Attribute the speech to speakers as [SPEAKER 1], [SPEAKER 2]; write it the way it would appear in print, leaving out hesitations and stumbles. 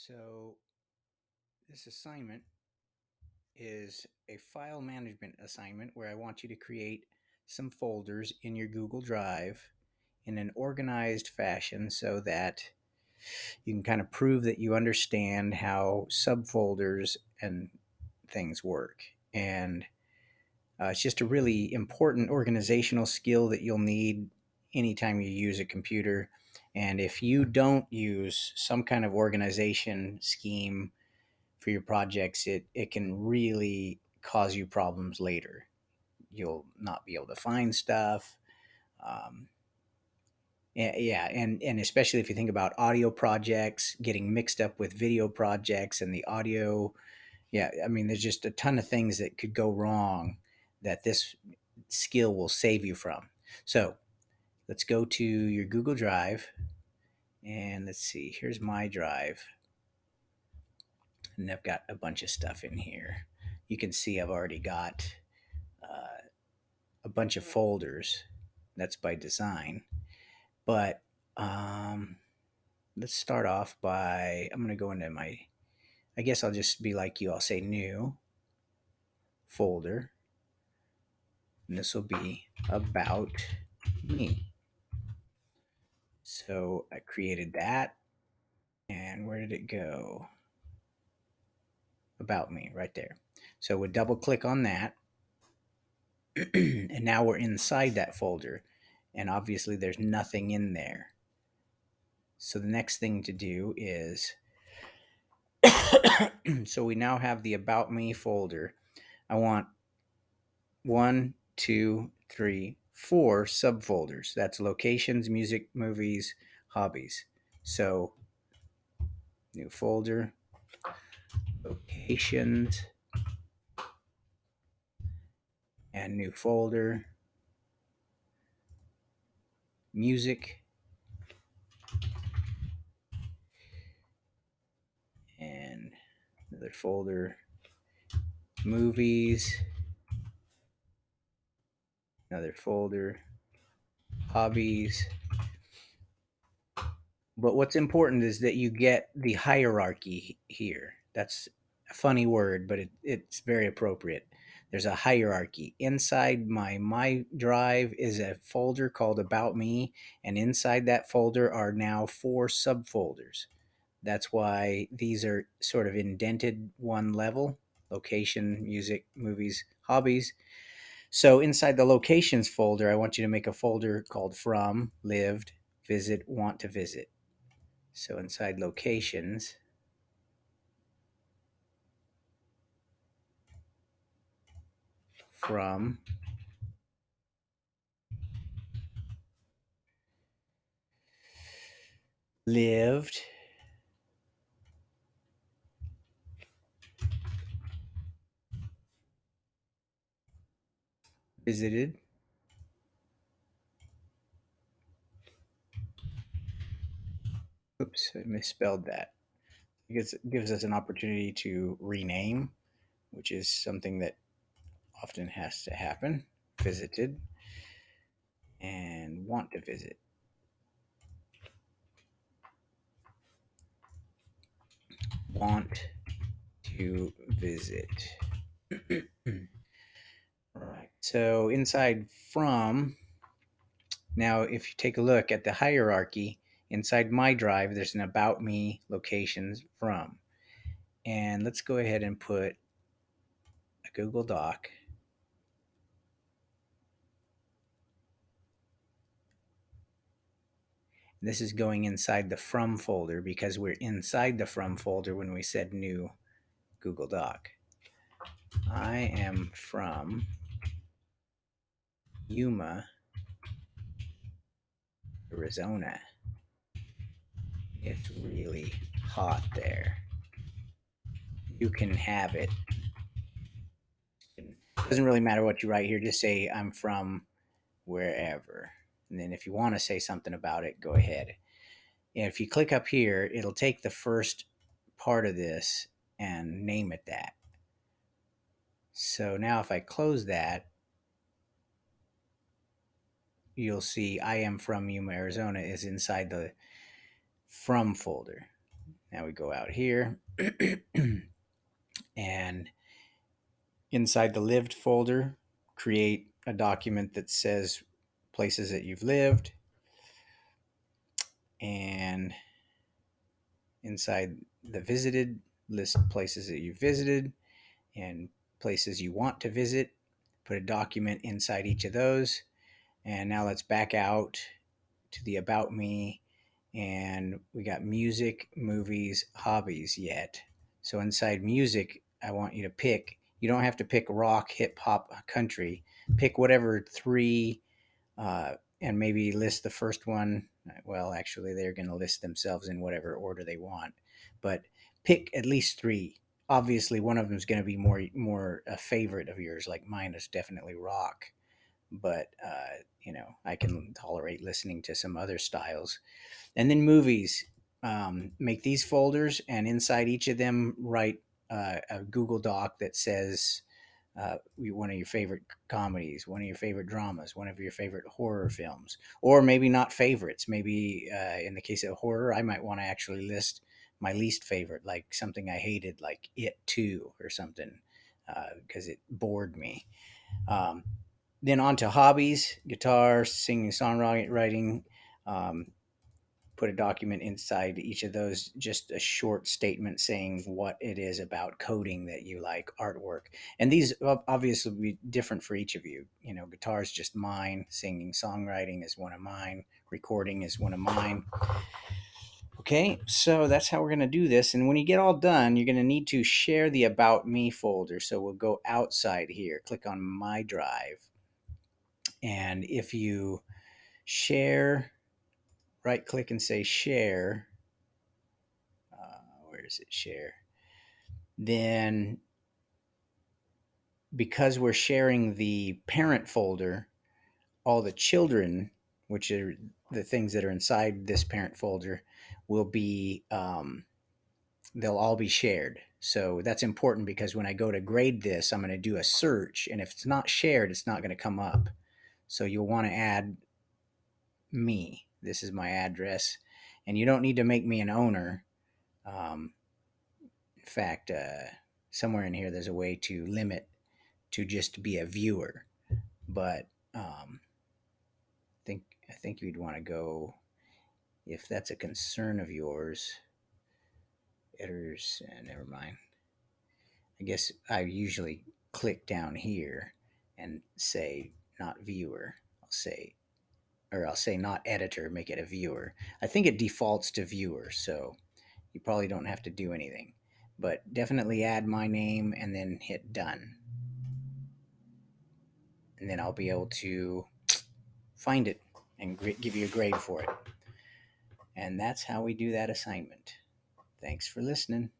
[SPEAKER 1] So, this assignment is a file management assignment where I want you to create some folders in your Google Drive in an organized fashion so that you can kind of prove that you understand how subfolders and things work. And it's just a really important organizational skill that you'll need anytime you use a computer. And if you don't use some kind of organization scheme for your projects, it can really cause you problems later. You'll not be able to find stuff. Um, yeah, and especially if you think about audio projects getting mixed up with video projects and the audio. Yeah, I mean, there's just a ton of things that could go wrong that this skill will save you from. So let's go to your Google Drive and let's see. Here's my drive, and I've got a bunch of stuff in here. You can see I've already got uh, a bunch of folders. That's by design. But let's start off by, I'm going to go into my, I guess I'll just be like you. I'll say new folder. And this will be about me. So I created that. And where did it go? About me, right there. So we double click on that. And now we're inside that folder. And obviously there's nothing in there. So the next thing to do is so we now have the About Me folder. I want 1, 2, 3, 4 subfolders. That's locations, music, movies, hobbies. So new folder, locations, and new folder, music, and another folder, movies, another folder, hobbies. But what's important is that you get the hierarchy here. That's a funny word, but it's very appropriate. There's a hierarchy. Inside my drive is a folder called About Me, and inside that folder are now 4 subfolders. That's why these are sort of indented one level: location, music, movies, hobbies. So inside the locations folder, I want you to make a folder called From, Lived, Visit, Want to Visit. So inside locations, From, Lived, Visited, oops, I misspelled that. It gives us an opportunity to rename, which is something that often has to happen. Visited and Want to Visit. Want to visit. Right. So inside From, now if you take a look at the hierarchy, inside my drive, there's an About Me, Locations, From. And let's go ahead and put a Google Doc. This is going inside the From folder because we're inside the From folder when we said new Google Doc. I am from Yuma, Arizona. It's really hot there. You can have it. It doesn't really matter what you write here. Just say I'm from wherever. And then if you want to say something about it, go ahead. And if you click up here, it'll take the first part of this and name it that. So now if I close that, you'll see I am from Yuma, Arizona is inside the From folder. Now we go out here and inside the lived folder, create a document that says places that you've lived, and inside the visited, list places that you've visited and places you want to visit. Put a document inside each of those. And now let's back out to the About Me, and we got music, movies, hobbies yet. So inside music, I want you to pick. You don't have to pick rock, hip hop, country. Pick whatever three, and maybe list the first one. Well, actually, they're going to list themselves in whatever order they want, but pick at least three. Obviously, one of them is going to be more a favorite of yours. Like mine is definitely rock, but I can tolerate listening to some other styles. And then movies. Make these folders, and inside each of them, write a Google Doc that says one of your favorite comedies, one of your favorite dramas, one of your favorite horror films, or maybe not favorites. Maybe in the case of horror, I might want to actually list my least favorite, like something I hated, like It 2 or something, because it bored me. Um, then on to hobbies: guitar, singing, songwriting. Um, Put a document inside each of those, just a short statement saying what it is about coding that you like, artwork. And these obviously will be different for each of you. Guitar is just mine, singing, songwriting is one of mine, recording is one of mine. Okay, so that's how we're going to do this. And when you get all done, you're going to need to share the About Me folder. So we'll go outside here, click on My Drive. And if you share, right click and say share. Where is it? Share. Then, because we're sharing the parent folder, all the children, which are the things that are inside this parent folder, will be they'll all be shared. So that's important because when I go to grade this, I'm going to do a search, and if it's not shared, it's not going to come up. So you'll want to add me. This is my address, and you don't need to make me an owner. In fact, somewhere in here, there's a way to limit to just be a viewer, but I think you'd want to go, if that's a concern of yours. Editors, never mind. I guess I usually click down here and say not viewer. I'll say not editor, make it a viewer. I think it defaults to viewer, so you probably don't have to do anything. But definitely add my name and then hit done. And then I'll be able to find it and give you a grade for it. And that's how we do that assignment. Thanks for listening.